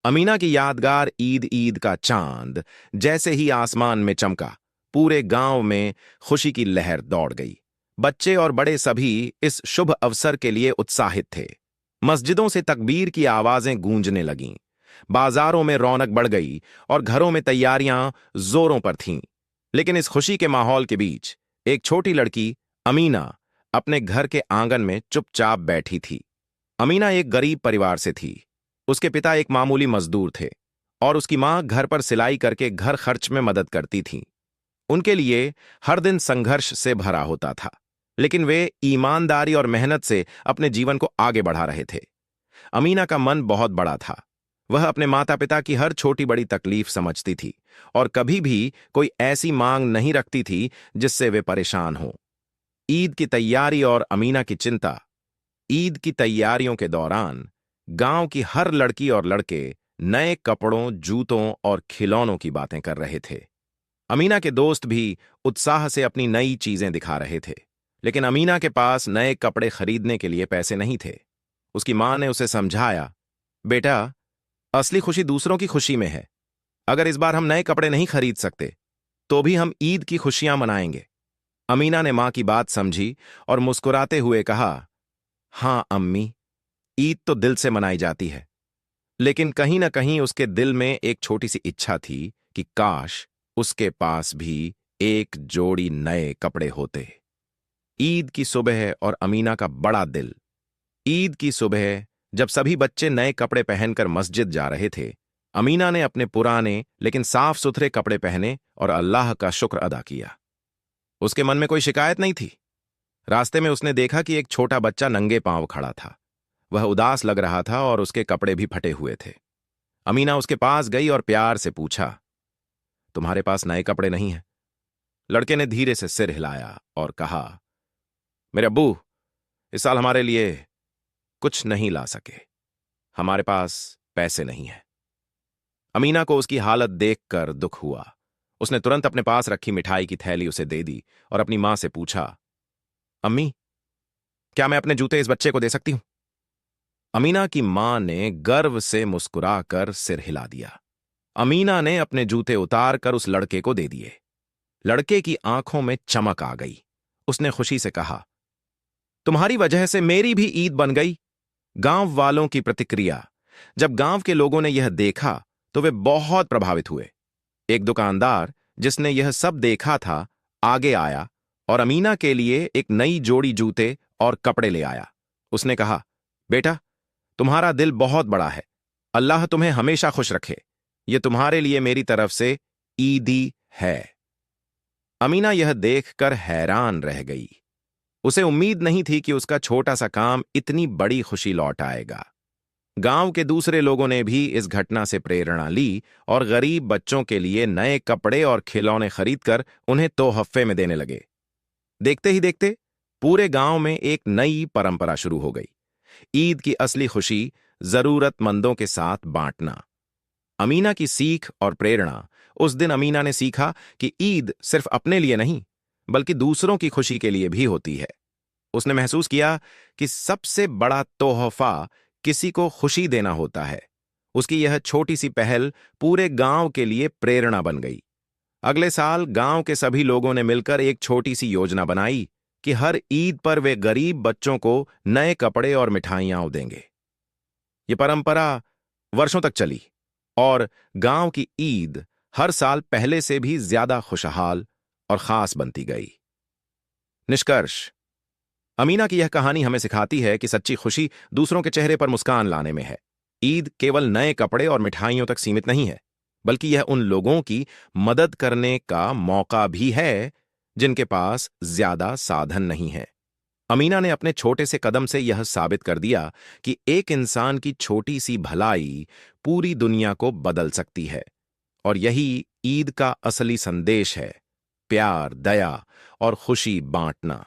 अमीना की यादगार ईद ईद का चांद जैसे ही आसमान में चमका, पूरे गांव में खुशी की लहर दौड़ गई। बच्चे और बड़े सभी इस शुभ अवसर के लिए उत्साहित थे। मस्जिदों से तकबीर की आवाजें गूंजने लगीं, बाजारों में रौनक बढ़ गई और घरों में तैयारियां जोरों पर थीं। लेकिन इस खुशी के माहौल के बीच एक छोटी लड़की, अमीना, अपने घर के आंगन में चुपचाप बैठी थी। अमीना एक गरीब परिवार से थी। उसके पिता एक मामूली मजदूर थे और उसकी मां घर पर सिलाई करके घर खर्च में मदद करती थीं। उनके लिए हर दिन संघर्ष से भरा होता था, लेकिन वे ईमानदारी और मेहनत से अपने जीवन को आगे बढ़ा रहे थे। अमीना का मन बहुत बड़ा था। वह अपने माता पिता की हर छोटी बड़ी तकलीफ समझती थी और कभी भी कोई ऐसी मांग नहीं रखती थी जिससे वे परेशान हों। ईद की तैयारी और अमीना की चिंता। ईद की तैयारियों के दौरान गांव की हर लड़की और लड़के नए कपड़ों, जूतों और खिलौनों की बातें कर रहे थे। अमीना के दोस्त भी उत्साह से अपनी नई चीजें दिखा रहे थे, लेकिन अमीना के पास नए कपड़े खरीदने के लिए पैसे नहीं थे। उसकी मां ने उसे समझाया, बेटा, असली खुशी दूसरों की खुशी में है। अगर इस बार हम नए कपड़े नहीं खरीद सकते, तो भी हम ईद की खुशियां मनाएंगे। अमीना ने मां की बात समझी और मुस्कुराते हुए कहा, हां अम्मी, ईद तो दिल से मनाई जाती है। लेकिन कहीं ना कहीं उसके दिल में एक छोटी सी इच्छा थी कि काश उसके पास भी एक जोड़ी नए कपड़े होते। ईद की सुबह और अमीना का बड़ा दिल। ईद की सुबह जब सभी बच्चे नए कपड़े पहनकर मस्जिद जा रहे थे, अमीना ने अपने पुराने लेकिन साफ सुथरे कपड़े पहने और अल्लाह का शुक्र अदा किया। उसके मन में कोई शिकायत नहीं थी। रास्ते में उसने देखा कि एक छोटा बच्चा नंगे पांव खड़ा था। वह उदास लग रहा था और उसके कपड़े भी फटे हुए थे। अमीना उसके पास गई और प्यार से पूछा, तुम्हारे पास नए कपड़े नहीं हैं? लड़के ने धीरे से सिर हिलाया और कहा, मेरे अब्बू इस साल हमारे लिए कुछ नहीं ला सके। हमारे पास पैसे नहीं हैं। अमीना को उसकी हालत देखकर दुख हुआ। उसने तुरंत अपने पास रखी मिठाई की थैली उसे दे दी और अपनी मां से पूछा, अम्मी, क्या मैं अपने जूते इस बच्चे को दे सकती हूं? अमीना की मां ने गर्व से मुस्कुराकर सिर हिला दिया। अमीना ने अपने जूते उतार कर उस लड़के को दे दिए। लड़के की आंखों में चमक आ गई। उसने खुशी से कहा, तुम्हारी वजह से मेरी भी ईद बन गई। गांव वालों की प्रतिक्रिया। जब गांव के लोगों ने यह देखा तो वे बहुत प्रभावित हुए। एक दुकानदार जिसने यह सब देखा था आगे आया और अमीना के लिए एक नई जोड़ी जूते और कपड़े ले आया। उसने कहा, बेटा, तुम्हारा दिल बहुत बड़ा है। अल्लाह तुम्हें हमेशा खुश रखे। यह तुम्हारे लिए मेरी तरफ से ईदी है। अमीना यह देखकर हैरान रह गई। उसे उम्मीद नहीं थी कि उसका छोटा सा काम इतनी बड़ी खुशी लौट आएगा। गांव के दूसरे लोगों ने भी इस घटना से प्रेरणा ली और गरीब बच्चों के लिए नए कपड़े और खिलौने खरीदकर उन्हें तोहफे में देने लगे। देखते ही देखते पूरे गांव में एक नई परंपरा शुरू हो गई। ईद की असली खुशी जरूरतमंदों के साथ बांटना। अमीना की सीख और प्रेरणा। उस दिन अमीना ने सीखा कि ईद सिर्फ अपने लिए नहीं, बल्कि दूसरों की खुशी के लिए भी होती है। उसने महसूस किया कि सबसे बड़ा तोहफा किसी को खुशी देना होता है। उसकी यह छोटी सी पहल पूरे गांव के लिए प्रेरणा बन गई। अगले साल गांव के सभी लोगों ने मिलकर एक छोटी सी योजना बनाई कि हर ईद पर वे गरीब बच्चों को नए कपड़े और मिठाइयां देंगे। ये परंपरा वर्षों तक चली और गांव की ईद हर साल पहले से भी ज्यादा खुशहाल और खास बनती गई। निष्कर्ष। अमीना की यह कहानी हमें सिखाती है कि सच्ची खुशी दूसरों के चेहरे पर मुस्कान लाने में है। ईद केवल नए कपड़े और मिठाइयों तक सीमित नहीं है, बल्कि यह उन लोगों की मदद करने का मौका भी है जिनके पास ज्यादा साधन नहीं है। अमीना ने अपने छोटे से कदम से यह साबित कर दिया कि एक इंसान की छोटी सी भलाई पूरी दुनिया को बदल सकती है। और यही ईद का असली संदेश है, प्यार, दया और खुशी बांटना।